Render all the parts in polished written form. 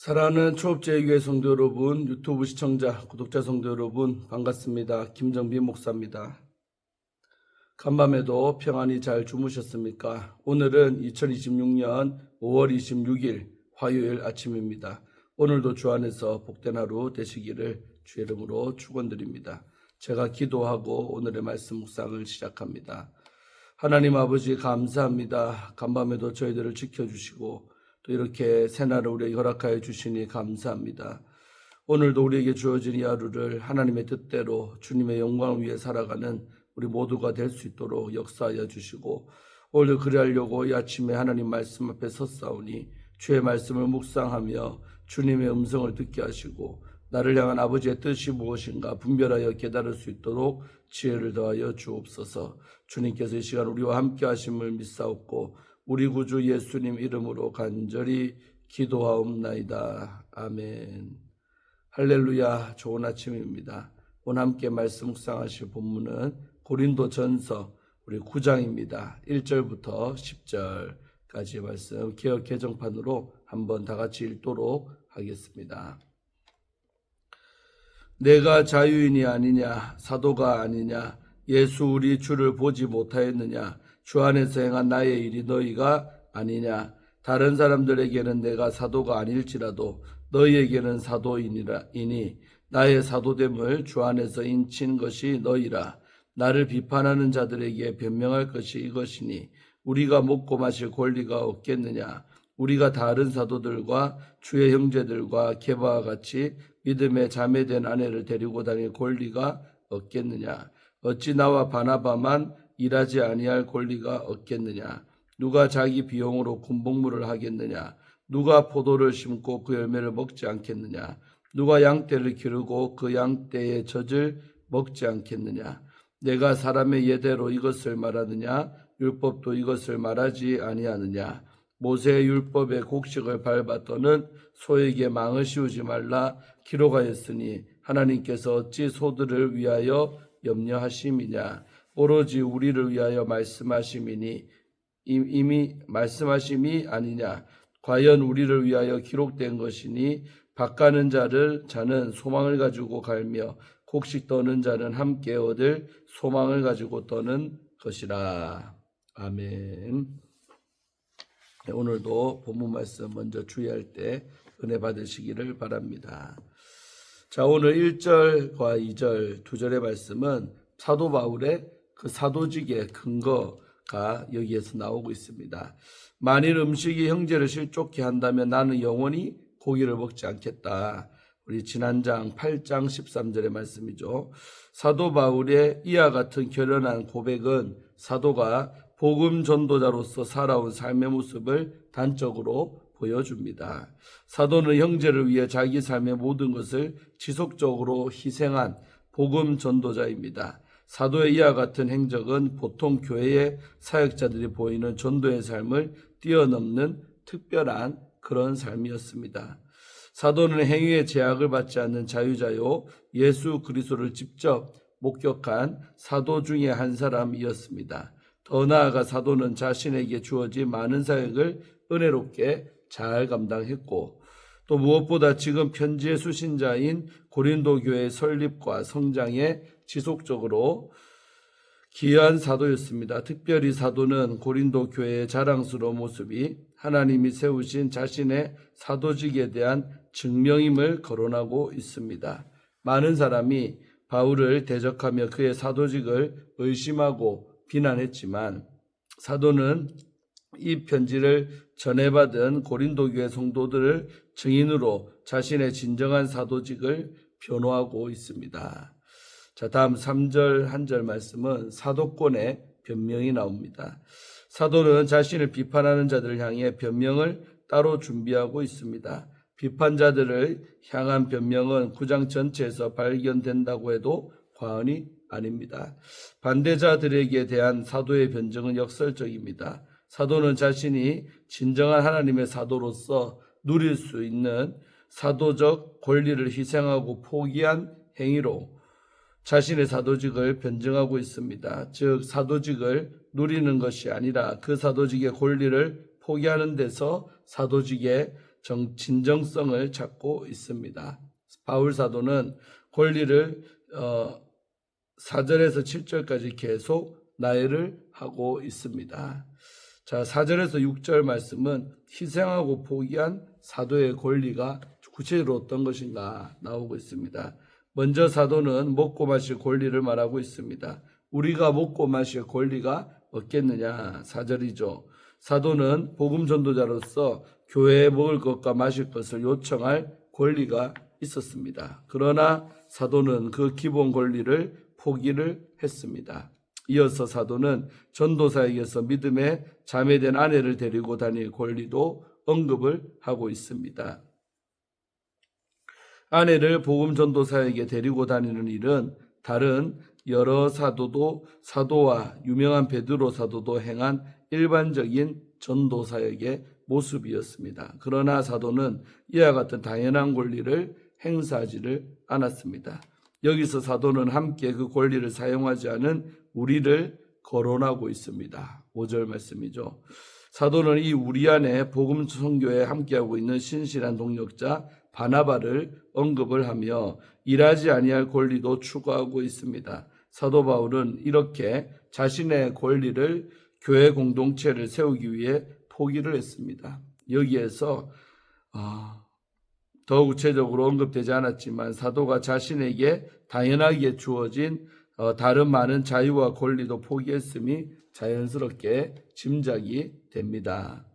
사랑하는 초업제교회 성도 여러분, 유튜브 시청자, 구독자 성도 여러분 반갑습니다. 김정빈 목사입니다. 간밤에도 평안히 잘 주무셨습니까? 오늘은 2026년 5월 26일 화요일 아침입니다. 오늘도 주 안에서 복된 하루 되시기를 주의 이름으로 축원드립니다. 제가 기도하고 오늘의 말씀 묵상을 시작합니다. 하나님 아버지 감사합니다. 간밤에도 저희들을 지켜주시고 또 이렇게 새날을 우리에게 허락하여 주시니 감사합니다. 오늘도 우리에게 주어진 이 하루를 하나님의 뜻대로 주님의 영광을 위해 살아가는 우리 모두가 될 수 있도록 역사하여 주시고, 오늘도 그리하려고 이 아침에 하나님 말씀 앞에 섰사오니 주의 말씀을 묵상하며 주님의 음성을 듣게 하시고 나를 향한 아버지의 뜻이 무엇인가 분별하여 깨달을 수 있도록 지혜를 더하여 주옵소서. 주님께서 이 시간 우리와 함께 하심을 믿사옵고 우리 구주 예수님 이름으로 간절히 기도하옵나이다. 아멘. 할렐루야. 좋은 아침입니다. 오늘 함께 말씀 묵상하실 본문은 고린도전서 우리 9장입니다. 1절부터 10절까지의 말씀 개역 개정판으로 한번 다 같이 읽도록 하겠습니다. 내가 자유인이 아니냐, 사도가 아니냐, 예수 우리 주를 보지 못하였느냐, 주 안에서 행한 나의 일이 너희가 아니냐. 다른 사람들에게는 내가 사도가 아닐지라도 너희에게는 사도이니 나의 사도됨을 주 안에서 인친 것이 너희라. 나를 비판하는 자들에게 변명할 것이 이것이니 우리가 먹고 마실 권리가 없겠느냐. 우리가 다른 사도들과 주의 형제들과 게바와 같이 믿음에 자매된 아내를 데리고 다닐 권리가 없겠느냐. 어찌 나와 바나바만 일하지 아니할 권리가 없겠느냐. 누가 자기 비용으로 군복무를 하겠느냐. 누가 포도를 심고 그 열매를 먹지 않겠느냐. 누가 양떼를 기르고 그 양떼의 젖을 먹지 않겠느냐. 내가 사람의 예대로 이것을 말하느냐. 율법도 이것을 말하지 아니하느냐. 모세의 율법의 곡식을 밟았더는 소에게 망을 씌우지 말라 기록하였으니 하나님께서 어찌 소들을 위하여 염려하심이냐. 오로지 우리를 위하여 말씀하심이니 이미 말씀하심이 아니냐. 과연 우리를 위하여 기록된 것이니 밭가는 자는 소망을 가지고 갈며 곡식 떠는 자는 함께 얻을 소망을 가지고 떠는 것이라. 아멘. 오늘도 본문 말씀 먼저 주의할 때 은혜 받으시기를 바랍니다. 자, 오늘 1절과 2절 두 절의 말씀은 사도 바울의 그 사도직의 근거가 여기에서 나오고 있습니다. 만일 음식이 형제를 실족케 한다면 나는 영원히 고기를 먹지 않겠다. 우리 지난 장 8장 13절의 말씀이죠. 사도 바울의 이와 같은 결연한 고백은 사도가 복음 전도자로서 살아온 삶의 모습을 단적으로 보여줍니다. 사도는 형제를 위해 자기 삶의 모든 것을 지속적으로 희생한 복음 전도자입니다. 사도의 이와 같은 행적은 보통 교회의 사역자들이 보이는 전도의 삶을 뛰어넘는 특별한 그런 삶이었습니다. 사도는 행위의 제약을 받지 않는 자유자요, 예수 그리스도를 직접 목격한 사도 중에 한 사람이었습니다. 더 나아가 사도는 자신에게 주어진 많은 사역을 은혜롭게 잘 감당했고, 또 무엇보다 지금 편지의 수신자인 고린도 교회의 설립과 성장에 지속적으로 기여한 사도였습니다. 특별히 사도는 고린도 교회의 자랑스러운 모습이 하나님이 세우신 자신의 사도직에 대한 증명임을 거론하고 있습니다. 많은 사람이 바울을 대적하며 그의 사도직을 의심하고 비난했지만 사도는 이 편지를 전해받은 고린도 교회 성도들을 증인으로 자신의 진정한 사도직을 변호하고 있습니다. 자, 다음 3절 한 절 말씀은 사도권의 변명이 나옵니다. 사도는 자신을 비판하는 자들을 향해 변명을 따로 준비하고 있습니다. 비판자들을 향한 변명은 9장 전체에서 발견된다고 해도 과언이 아닙니다. 반대자들에게 대한 사도의 변증은 역설적입니다. 사도는 자신이 진정한 하나님의 사도로서 누릴 수 있는 사도적 권리를 희생하고 포기한 행위로 자신의 사도직을 변증하고 있습니다. 즉 사도직을 누리는 것이 아니라 그 사도직의 권리를 포기하는 데서 사도직의 진정성을 찾고 있습니다. 바울 사도는 권리를 4절에서 7절까지 계속 나열을 하고 있습니다. 자, 4절에서 6절 말씀은 희생하고 포기한 사도의 권리가 구체적으로 어떤 것인가 나오고 있습니다. 먼저 사도는 먹고 마실 권리를 말하고 있습니다. 우리가 먹고 마실 권리가 없겠느냐? 4절이죠. 사도는 복음 전도자로서 교회에 먹을 것과 마실 것을 요청할 권리가 있었습니다. 그러나 사도는 그 기본 권리를 포기를 했습니다. 이어서 사도는 전도사에게서 믿음에 자매된 아내를 데리고 다닐 권리도 언급을 하고 있습니다. 아내를 복음 전도사에게 데리고 다니는 일은 다른 여러 사도와 유명한 베드로 사도도 행한 일반적인 전도사역의 모습이었습니다. 그러나 사도는 이와 같은 당연한 권리를 행사하지를 않았습니다. 여기서 사도는 함께 그 권리를 사용하지 않은 우리를 거론하고 있습니다. 5절 말씀이죠. 사도는 이 우리 안에 복음 선교에 함께하고 있는 신실한 동역자 바나바를 언급을 하며 일하지 아니할 권리도 추구하고 있습니다. 사도 바울은 이렇게 자신의 권리를 교회 공동체를 세우기 위해 포기를 했습니다. 여기에서 더 구체적으로 언급되지 않았지만 사도가 자신에게 당연하게 주어진 다른 많은 자유와 권리도 포기했음이 자연스럽게 짐작이 됩니다.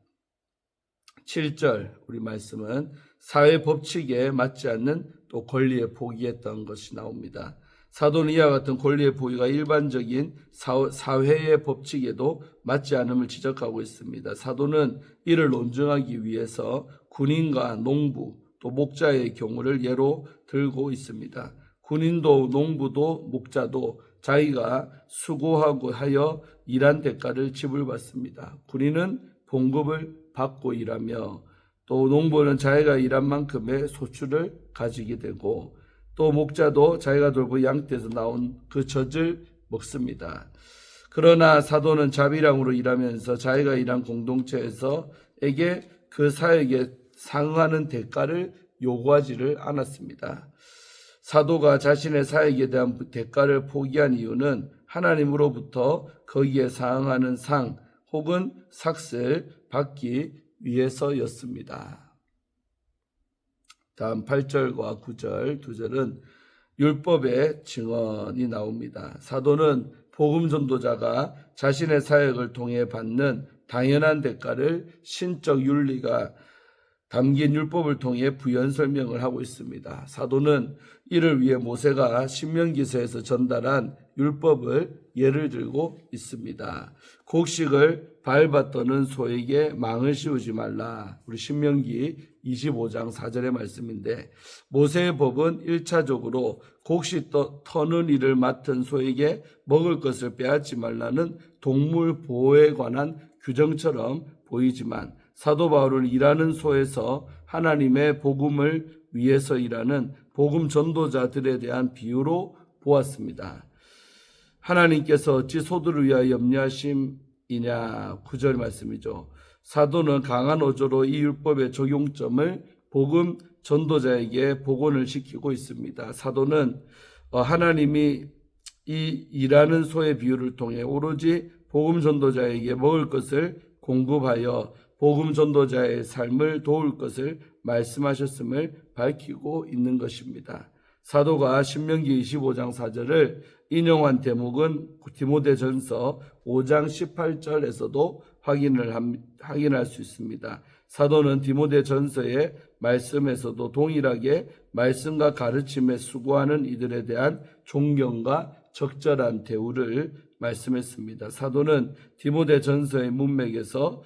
7절 우리 말씀은 사회 법칙에 맞지 않는 또 권리에 포기했던 것이 나옵니다. 사도는 이와 같은 권리의 포기가 일반적인 사회의 법칙에도 맞지 않음을 지적하고 있습니다. 사도는 이를 논증하기 위해서 군인과 농부 또 목자의 경우를 예로 들고 있습니다. 군인도 농부도 목자도 자기가 수고하고 하여 일한 대가를 지불받습니다. 군인은 봉급을 받고 일하며 또 농부는 자기가 일한 만큼의 소출을 가지게 되고 또 목자도 자기가 돌보 양떼에서 나온 그 젖을 먹습니다. 그러나 사도는 자비랑으로 일하면서 자기가 일한 공동체에서에게 그 사역에 상응하는 대가를 요구하지를 않았습니다. 사도가 자신의 사역에 대한 대가를 포기한 이유는 하나님으로부터 거기에 상응하는 상 혹은 삭을 받기 위해서였습니다. 다음 8절과 9절, 2절은 율법의 증언이 나옵니다. 사도는 복음 전도자가 자신의 사역을 통해 받는 당연한 대가를 신적 윤리가 담긴 율법을 통해 부연 설명을 하고 있습니다. 사도는 이를 위해 모세가 신명기서에서 전달한 율법을 예를 들고 있습니다. 곡식을 밟았더는 소에게 망을 씌우지 말라. 우리 신명기 25장 4절의 말씀인데 모세의 법은 1차적으로 곡식 터는 일을 맡은 소에게 먹을 것을 빼앗지 말라는 동물 보호에 관한 규정처럼 보이지만 사도 바울은 일하는 소에서 하나님의 복음을 위해서 일하는 복음 전도자들에 대한 비유로 보았습니다. 하나님께서 어찌 소들을 위하여 염려하심이냐 9절 말씀이죠. 사도는 강한 어조로 이 율법의 적용점을 복음 전도자에게 복원을 시키고 있습니다. 사도는 하나님이 이 일하는 소의 비유를 통해 오로지 복음 전도자에게 먹을 것을 공급하여 복음 전도자의 삶을 도울 것을 말씀하셨음을 밝히고 있는 것입니다. 사도가 신명기 25장 4절을 인용한 대목은 디모데전서 5장 18절에서도 확인할 수 있습니다. 사도는 디모데전서의 말씀에서도 동일하게 말씀과 가르침에 수고하는 이들에 대한 존경과 적절한 대우를 말씀했습니다. 사도는 디모데전서의 문맥에서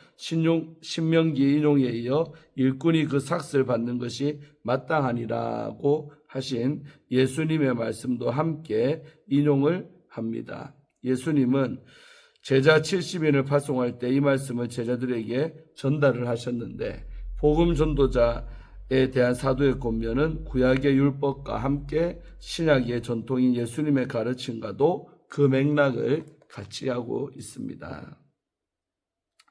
신명기 인용에 이어 일꾼이 그 삭을 받는 것이 마땅하니라고 하신 예수님의 말씀도 함께 인용을 합니다. 예수님은 제자 70인을 파송할 때 이 말씀을 제자들에게 전달을 하셨는데 복음 전도자에 대한 사도의 권면은 구약의 율법과 함께 신약의 전통인 예수님의 가르침과도 그 맥락을 같이 하고 있습니다.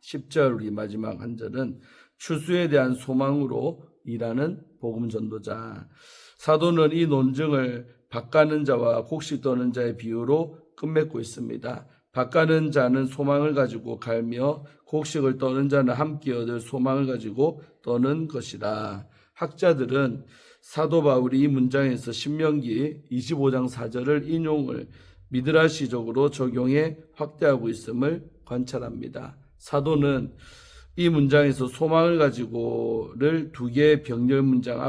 10절 우리 마지막 한 절은 추수에 대한 소망으로 일하는 복음 전도자. 사도는 이 논증을 밭가는 자와 곡식 떠는 자의 비유로 끝맺고 있습니다. 밭가는 자는 소망을 가지고 갈며 곡식을 떠는 자는 함께 얻을 소망을 가지고 떠는 것이다. 학자들은 사도 바울이 이 문장에서 신명기 25장 4절을 인용을 미드라시적으로 적용해 확대하고 있음을 관찰합니다. 사도는 이 문장에서 소망을 가지고를 두 개의 병렬 문장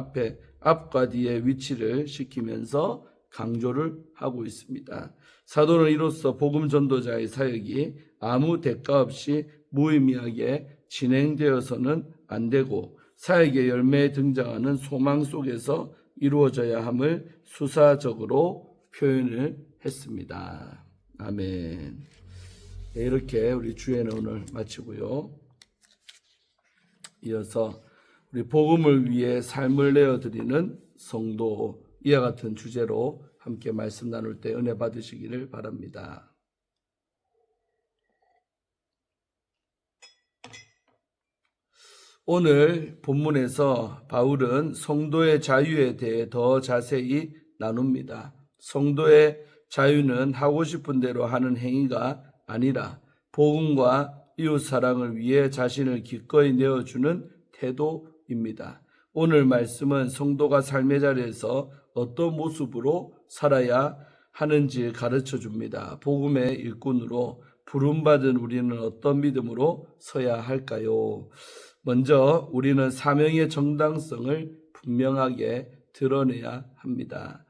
앞과 뒤에 위치를 시키면서 강조를 하고 있습니다. 사도는 이로써 복음 전도자의 사역이 아무 대가 없이 무의미하게 진행되어서는 안 되고 사역의 열매에 등장하는 소망 속에서 이루어져야 함을 수사적으로 표현을 했습니다. 아멘. 네, 이렇게 우리 주예는 오늘 마치고요. 이어서 우리 복음을 위해 삶을 내어드리는 성도, 이와 같은 주제로 함께 말씀 나눌 때 은혜 받으시기를 바랍니다. 오늘 본문에서 바울은 성도의 자유에 대해 더 자세히 나눕니다. 성도의 자유는 하고 싶은 대로 하는 행위가 아니라 복음과 이웃 사랑을 위해 자신을 기꺼이 내어주는 태도입니다. 오늘 말씀은 성도가 삶의 자리에서 어떤 모습으로 살아야 하는지 가르쳐 줍니다. 복음의 일꾼으로 부름받은 우리는 어떤 믿음으로 서야 할까요? 먼저 우리는 사명의 정당성을 분명하게 드러내야 합니다.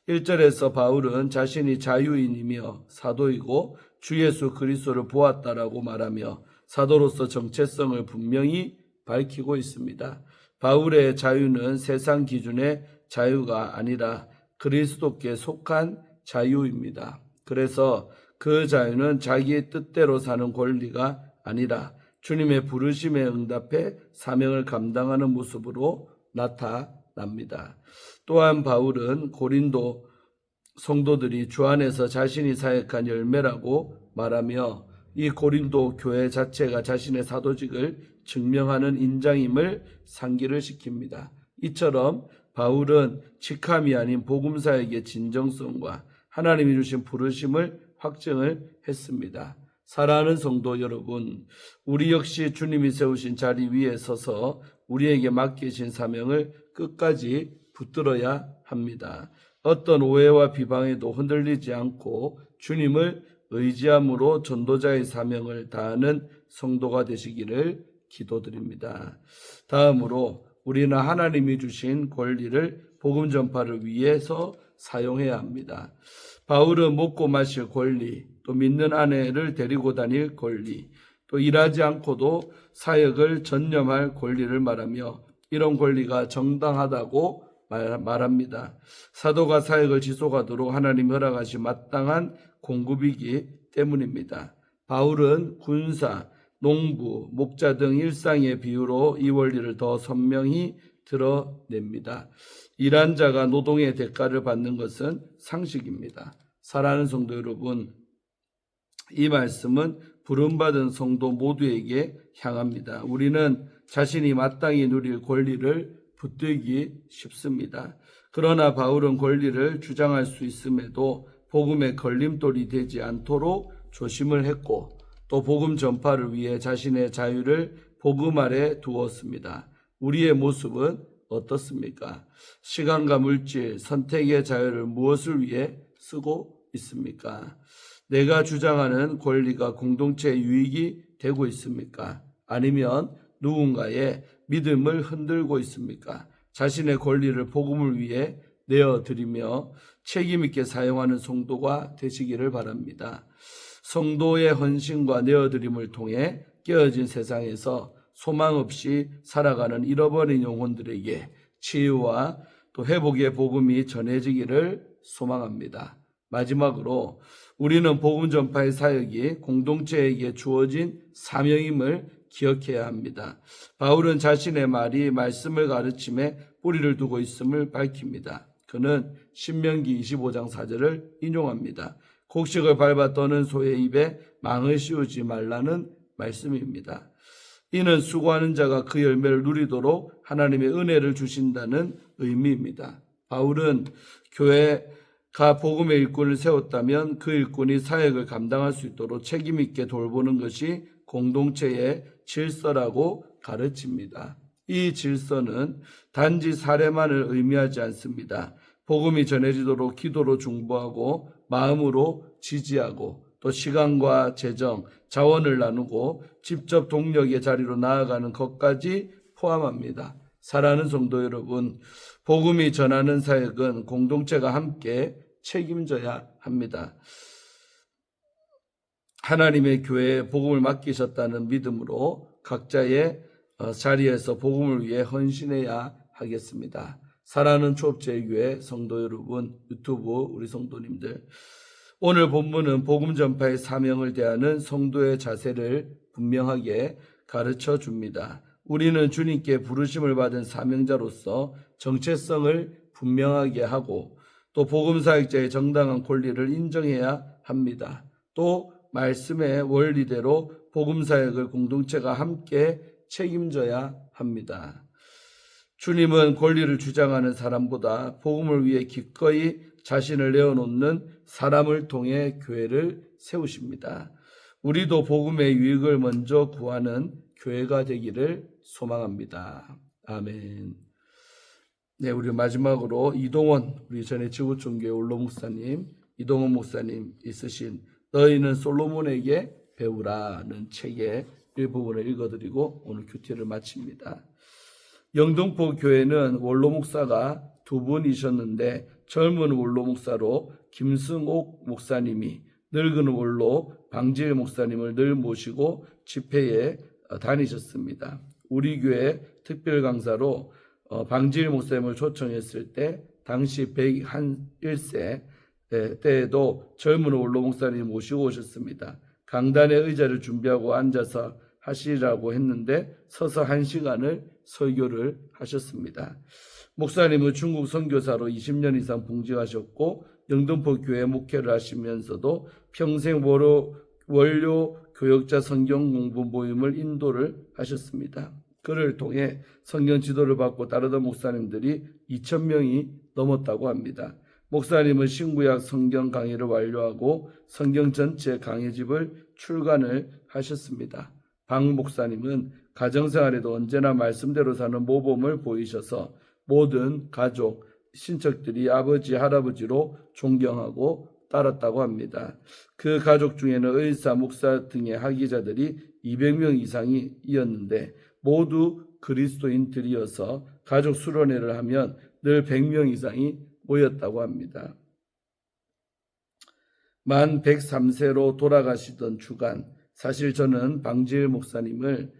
1절에서 바울은 자신이 자유인이며 사도이고 주 예수 그리스도를 보았다라고 말하며 사도로서 정체성을 분명히 밝히고 있습니다. 바울의 자유는 세상 기준의 자유가 아니라 그리스도께 속한 자유입니다. 그래서 그 자유는 자기의 뜻대로 사는 권리가 아니라 주님의 부르심에 응답해 사명을 감당하는 모습으로 나타납니다. 또한 바울은 고린도 성도들이 주 안에서 자신이 사역한 열매라고 말하며 이 고린도 교회 자체가 자신의 사도직을 증명하는 인장임을 상기를 시킵니다. 이처럼 바울은 직함이 아닌 복음사역의 진정성과 하나님이 주신 부르심을 확증을 했습니다. 사랑하는 성도 여러분, 우리 역시 주님이 세우신 자리 위에 서서 우리에게 맡기신 사명을 끝까지 붙들어야 합니다. 어떤 오해와 비방에도 흔들리지 않고 주님을 의지함으로 전도자의 사명을 다하는 성도가 되시기를 기도드립니다. 다음으로 우리는 하나님이 주신 권리를 복음 전파를 위해서 사용해야 합니다. 바울은 먹고 마실 권리, 또 믿는 아내를 데리고 다닐 권리, 또 일하지 않고도 사역을 전념할 권리를 말하며 이런 권리가 정당하다고 말합니다. 사도가 사역을 지속하도록 하나님 허락하신 마땅한 공급이기 때문입니다. 바울은 군사, 농부, 목자 등 일상의 비유로 이 원리를 더 선명히 드러냅니다. 일한 자가 노동의 대가를 받는 것은 상식입니다. 사랑하는 성도 여러분, 이 말씀은 부름받은 성도 모두에게 향합니다. 우리는 자신이 마땅히 누릴 권리를 붙들기 쉽습니다. 그러나 바울은 권리를 주장할 수 있음에도 복음의 걸림돌이 되지 않도록 조심을 했고 또 복음 전파를 위해 자신의 자유를 복음 아래 두었습니다. 우리의 모습은 어떻습니까? 시간과 물질, 선택의 자유를 무엇을 위해 쓰고 있습니까? 내가 주장하는 권리가 공동체의 유익이 되고 있습니까? 아니면 누군가의 믿음을 흔들고 있습니까? 자신의 권리를 복음을 위해 내어드리며 책임있게 사용하는 성도가 되시기를 바랍니다. 성도의 헌신과 내어드림을 통해 깨어진 세상에서 소망 없이 살아가는 잃어버린 영혼들에게 치유와 또 회복의 복음이 전해지기를 소망합니다. 마지막으로 우리는 복음 전파의 사역이 공동체에게 주어진 사명임을 기억해야 합니다. 바울은 자신의 말이 말씀을 가르침에 뿌리를 두고 있음을 밝힙니다. 그는 신명기 25장 4절을 인용합니다. 곡식을 밟아 떠는 소의 입에 망을 씌우지 말라는 말씀입니다. 이는 수고하는 자가 그 열매를 누리도록 하나님의 은혜를 주신다는 의미입니다. 바울은 교회가 복음의 일꾼을 세웠다면 그 일꾼이 사역을 감당할 수 있도록 책임 있게 돌보는 것이 공동체의 질서라고 가르칩니다. 이 질서는 단지 사례만을 의미하지 않습니다. 복음이 전해지도록 기도로 중보하고 마음으로 지지하고 또 시간과 재정, 자원을 나누고 직접 동력의 자리로 나아가는 것까지 포함합니다. 사랑하는 성도 여러분, 복음이 전하는 사역은 공동체가 함께 책임져야 합니다. 하나님의 교회에 복음을 맡기셨다는 믿음으로 각자의 자리에서 복음을 위해 헌신해야 하겠습니다. 사랑하는 초업제교회 성도 여러분, 유튜브 우리 성도님들, 오늘 본문은 복음 전파의 사명을 대하는 성도의 자세를 분명하게 가르쳐 줍니다. 우리는 주님께 부르심을 받은 사명자로서 정체성을 분명하게 하고 또 복음 사역자의 정당한 권리를 인정해야 합니다. 또 말씀의 원리대로 복음 사역을 공동체가 함께 책임져야 합니다. 주님은 권리를 주장하는 사람보다 복음을 위해 기꺼이 자신을 내어놓는 사람을 통해 교회를 세우십니다. 우리도 복음의 유익을 먼저 구하는 교회가 되기를 소망합니다. 아멘. 네, 우리 마지막으로 이동원, 우리 전에 지구촌교회 원로 목사님, 이동원 목사님 쓰신 너희는 솔로몬에게 배우라는 책의 일부분을 읽어드리고 오늘 큐티를 마칩니다. 영등포 교회는 원로 목사가 두 분이셨는데 젊은 원로 목사로 김승옥 목사님이, 늙은 원로 방지일 목사님을 늘 모시고 집회에 다니셨습니다. 우리 교회 특별 강사로 방지일 목사님을 초청했을 때 당시 101세 때에도 젊은 원로 목사님을 모시고 오셨습니다. 강단의 의자를 준비하고 앉아서 하시라고 했는데 서서 1시간을 설교를 하셨습니다. 목사님은 중국 선교사로 20년 이상 봉직하셨고 영등포 교회 목회를 하시면서도 평생 원료 교역자 성경 공부 모임을 인도를 하셨습니다. 그를 통해 성경 지도를 받고 따르던 목사님들이 2,000명이 넘었다고 합니다. 목사님은 신구약 성경 강의를 완료하고 성경 전체 강의집을 출간을 하셨습니다. 박 목사님은 가정생활에도 언제나 말씀대로 사는 모범을 보이셔서 모든 가족, 친척들이 아버지, 할아버지로 존경하고 따랐다고 합니다. 그 가족 중에는 의사, 목사 등의 학위자들이 200명 이상이 이었는데 모두 그리스도인들이어서 가족 수련회를 하면 늘 100명 이상이 모였다고 합니다. 만 103세로 돌아가시던 주간, 사실 저는 방지일 목사님을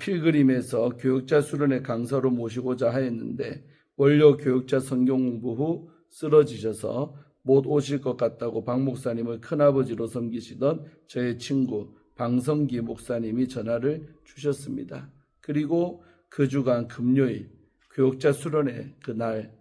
필그림에서 교육자 수련회 강사로 모시고자 하였는데 원료 교육자 성경 공부 후 쓰러지셔서 못 오실 것 같다고 박 목사님을 큰아버지로 섬기시던 저의 친구 방성기 목사님이 전화를 주셨습니다. 그리고 그 주간 금요일 교육자 수련회 그날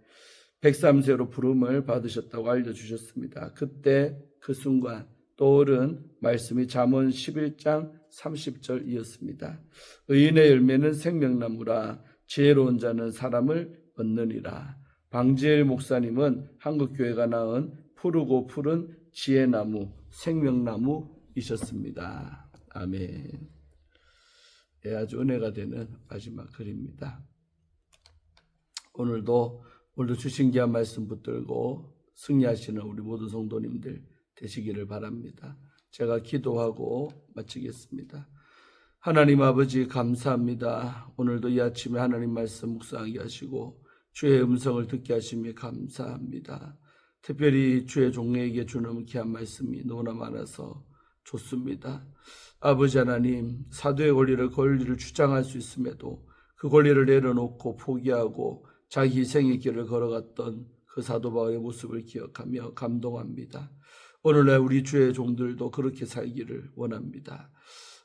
103세로 부름을 받으셨다고 알려주셨습니다. 그때 그 순간 떠오른 말씀이 잠언 11장 30절이었습니다. 의인의 열매는 생명나무라 지혜로운 자는 사람을 얻느니라. 방지일 목사님은 한국교회가 낳은 푸르고 푸른 지혜나무, 생명나무이셨습니다. 아멘. 예, 아주 은혜가 되는 마지막 글입니다. 오늘도 주신 귀한 말씀 붙들고 승리하시는 우리 모든 성도님들 되시기를 바랍니다. 제가 기도하고 마치겠습니다. 하나님 아버지 감사합니다. 오늘도 이 아침에 하나님 말씀 묵상하게 하시고 주의 음성을 듣게 하심에 감사합니다. 특별히 주의 종에게 주는 귀한 말씀이 너무나 많아서 좋습니다. 아버지 하나님, 사도의 권리를 주장할 수 있음에도 그 권리를 내려놓고 포기하고 자기 희생의 길을 걸어갔던 그 사도 바울의 모습을 기억하며 감동합니다. 오늘날 우리 주의 종들도 그렇게 살기를 원합니다.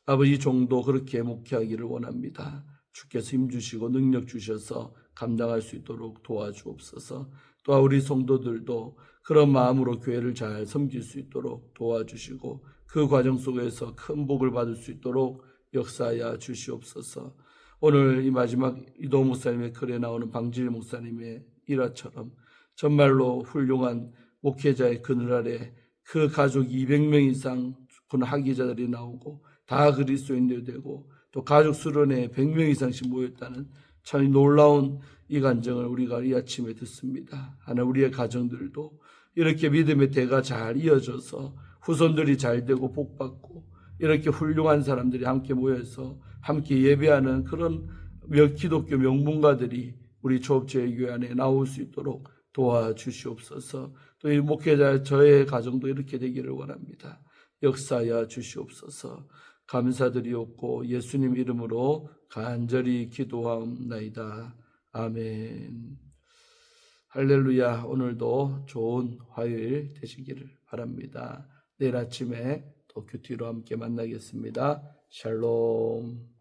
아버지 종도 그렇게 목회하기를 원합니다. 주께서 힘주시고 능력 주셔서 감당할 수 있도록 도와주옵소서. 또한 우리 성도들도 그런 마음으로 교회를 잘 섬길 수 있도록 도와주시고 그 과정 속에서 큰 복을 받을 수 있도록 역사하여 주시옵소서. 오늘 이 마지막 이도 목사님의 글에 나오는 방질 목사님의 일화처럼 정말로 훌륭한 목회자의 그늘 아래 그 가족 200명 이상 학위자들이 나오고 다 그리스도인들이 되고 또 가족 수련회에 100명 이상씩 모였다는 참 놀라운 이 간증을 우리가 이 아침에 듣습니다. 하나 우리의 가정들도 이렇게 믿음의 대가 잘 이어져서 후손들이 잘 되고 복받고 이렇게 훌륭한 사람들이 함께 모여서 함께 예배하는 그런 기독교 명문가들이 우리 조업제일교회 안에 나올 수 있도록 도와주시옵소서. 또 이 목회자 저의 가정도 이렇게 되기를 원합니다. 역사하여 주시옵소서. 감사드리옵고 예수님 이름으로 간절히 기도하옵나이다. 아멘. 할렐루야. 오늘도 좋은 화요일 되시기를 바랍니다. 내일 아침에 또 큐티로 함께 만나겠습니다. 샬롬.